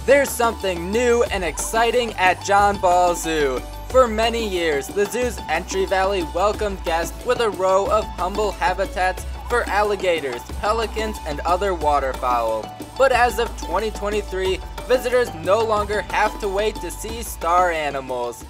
There's something new and exciting at John Ball Zoo. For many years, the zoo's entry valley welcomed guests with a row of humble habitats for alligators, pelicans, and other waterfowl. But as of 2023, visitors no longer have to wait to see star animals.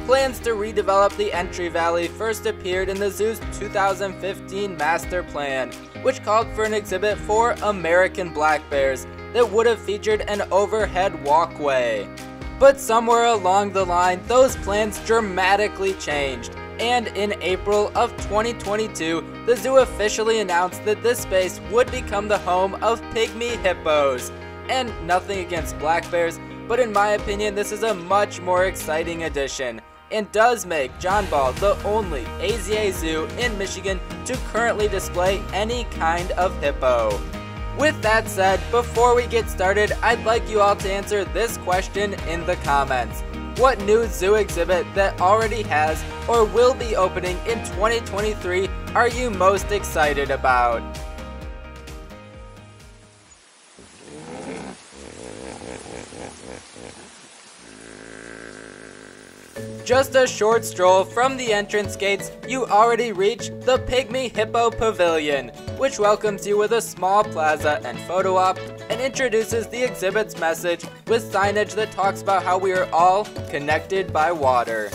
Plans to redevelop the entry valley first appeared in the zoo's 2015 master plan, which called for an exhibit for American black bears that would have featured an overhead walkway. But somewhere along the line, those plans dramatically changed, and in April of 2022, the zoo officially announced that this space would become the home of Pygmy Hippos. And nothing against black bears, but in my opinion, this is a much more exciting addition, and does make John Ball the only AZA zoo in Michigan to currently display any kind of hippo. With that said, before we get started, I'd like you all to answer this question in the comments. What new zoo exhibit that already has or will be opening in 2023 are you most excited about? Just a short stroll from the entrance gates, you already reach the Pygmy Hippo Pavilion, which welcomes you with a small plaza and photo op, and introduces the exhibit's message with signage that talks about how we are all connected by water.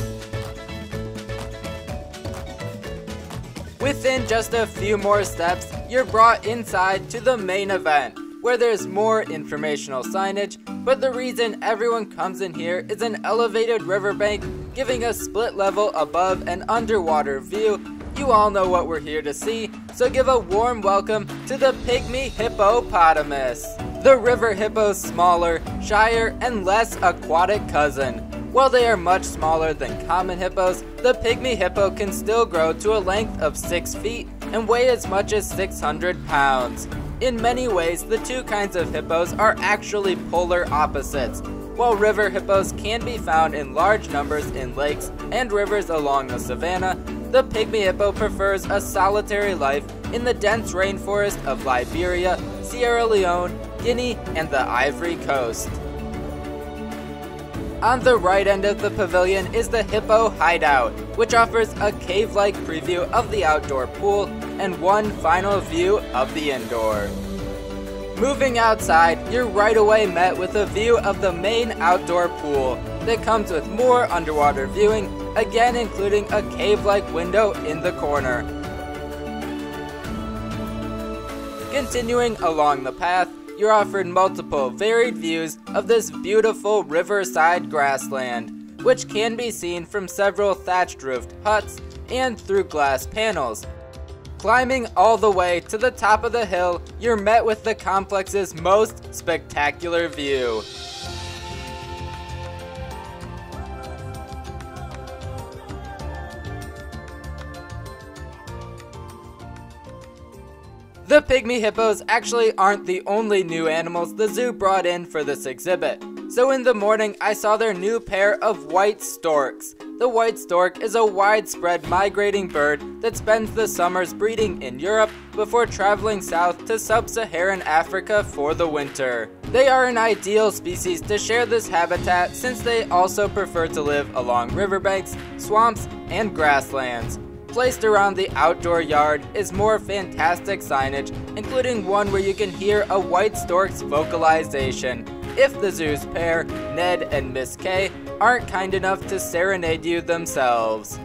Within just a few more steps, you're brought inside to the main event, where there's more informational signage, but the reason everyone comes in here is an elevated riverbank giving a split level above and underwater view. You all know what we're here to see, so give a warm welcome to the Pygmy Hippopotamus, the river hippo's smaller, shyer, and less aquatic cousin. While they are much smaller than common hippos, the Pygmy Hippo can still grow to a length of 6 feet and weigh as much as 600 pounds. In many ways, the two kinds of hippos are actually polar opposites. While river hippos can be found in large numbers in lakes and rivers along the savanna, the Pygmy Hippo prefers a solitary life in the dense rainforest of Liberia, Sierra Leone, Guinea, and the Ivory Coast. On the right end of the pavilion is the Hippo Hideout, which offers a cave-like preview of the outdoor pool and one final view of the indoor. Moving outside, you're right away met with a view of the main outdoor pool that comes with more underwater viewing, again including a cave-like window in the corner. Continuing along the path, you're offered multiple varied views of this beautiful riverside grassland, which can be seen from several thatched-roofed huts and through glass panels. Climbing all the way to the top of the hill, you're met with the complex's most spectacular view. The Pygmy Hippos actually aren't the only new animals the zoo brought in for this exhibit. So in the morning, I saw their new pair of white storks. The white stork is a widespread migrating bird that spends the summers breeding in Europe before traveling south to sub-Saharan Africa for the winter. They are an ideal species to share this habitat since they also prefer to live along riverbanks, swamps, and grasslands. Placed around the outdoor yard is more fantastic signage, including one where you can hear a white stork's vocalization, if the zoo's pair, Ned and Miss K, aren't kind enough to serenade you themselves.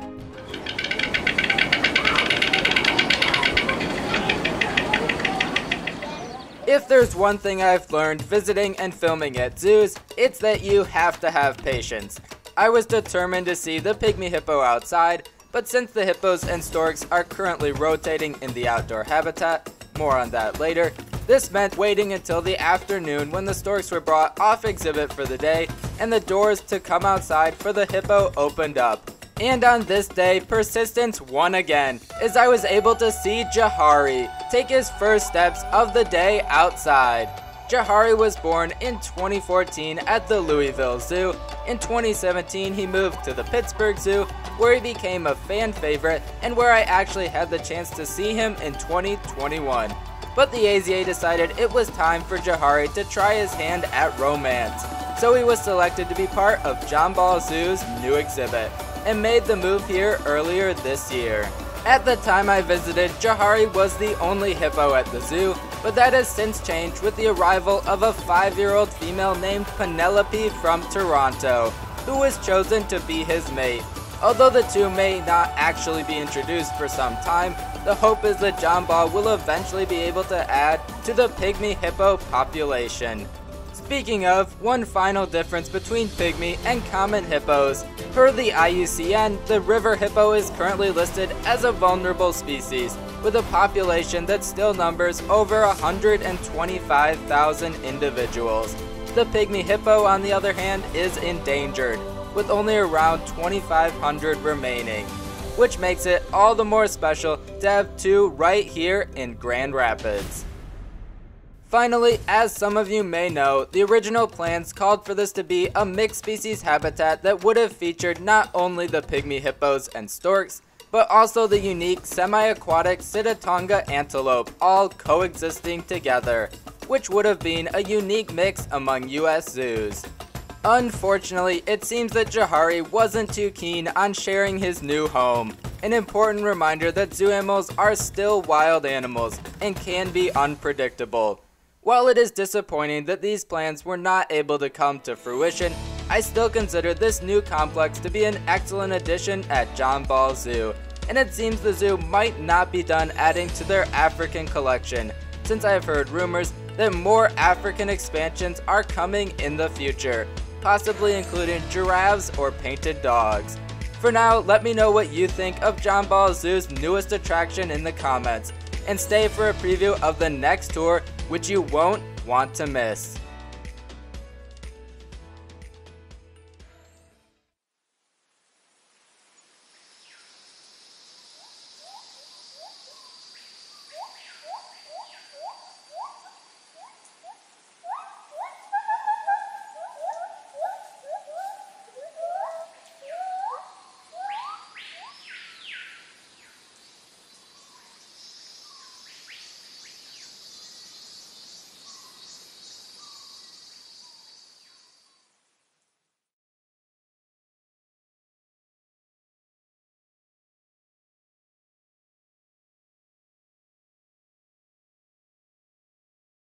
If there's one thing I've learned visiting and filming at zoos, it's that you have to have patience. I was determined to see the Pygmy Hippo outside, but since the hippos and storks are currently rotating in the outdoor habitat, more on that later, this meant waiting until the afternoon when the storks were brought off exhibit for the day and the doors to come outside for the hippo opened up. And on this day, persistence won again, as I was able to see Jahari take his first steps of the day outside. Jahari was born in 2014 at the Louisville Zoo. In 2017, he moved to the Pittsburgh Zoo, where he became a fan favorite and where I actually had the chance to see him in 2021. but the AZA decided it was time for Jahari to try his hand at romance. So he was selected to be part of John Ball Zoo's new exhibit, and made the move here earlier this year. At the time I visited, Jahari was the only hippo at the zoo, but that has since changed with the arrival of a 5-year-old female named Penelope from Toronto, who was chosen to be his mate. Although the two may not actually be introduced for some time, the hope is that John Ball will eventually be able to add to the Pygmy Hippo population. Speaking of, one final difference between pygmy and common hippos. Per the IUCN, the river hippo is currently listed as a vulnerable species, with a population that still numbers over 125,000 individuals. The pygmy hippo, on the other hand, is endangered, with only around 2,500 remaining, which makes it all the more special to have two right here in Grand Rapids. Finally, as some of you may know, the original plans called for this to be a mixed species habitat that would have featured not only the pygmy hippos and storks, but also the unique semi-aquatic Sitatonga antelope, all coexisting together, which would have been a unique mix among US zoos. Unfortunately, it seems that Jahari wasn't too keen on sharing his new home. An important reminder that zoo animals are still wild animals and can be unpredictable. While it is disappointing that these plans were not able to come to fruition, I still consider this new complex to be an excellent addition at John Ball Zoo, and it seems the zoo might not be done adding to their African collection, since I have heard rumors that more African expansions are coming in the future, possibly including giraffes or painted dogs. For now, let me know what you think of John Ball Zoo's newest attraction in the comments, and stay for a preview of the next tour, which you won't want to miss.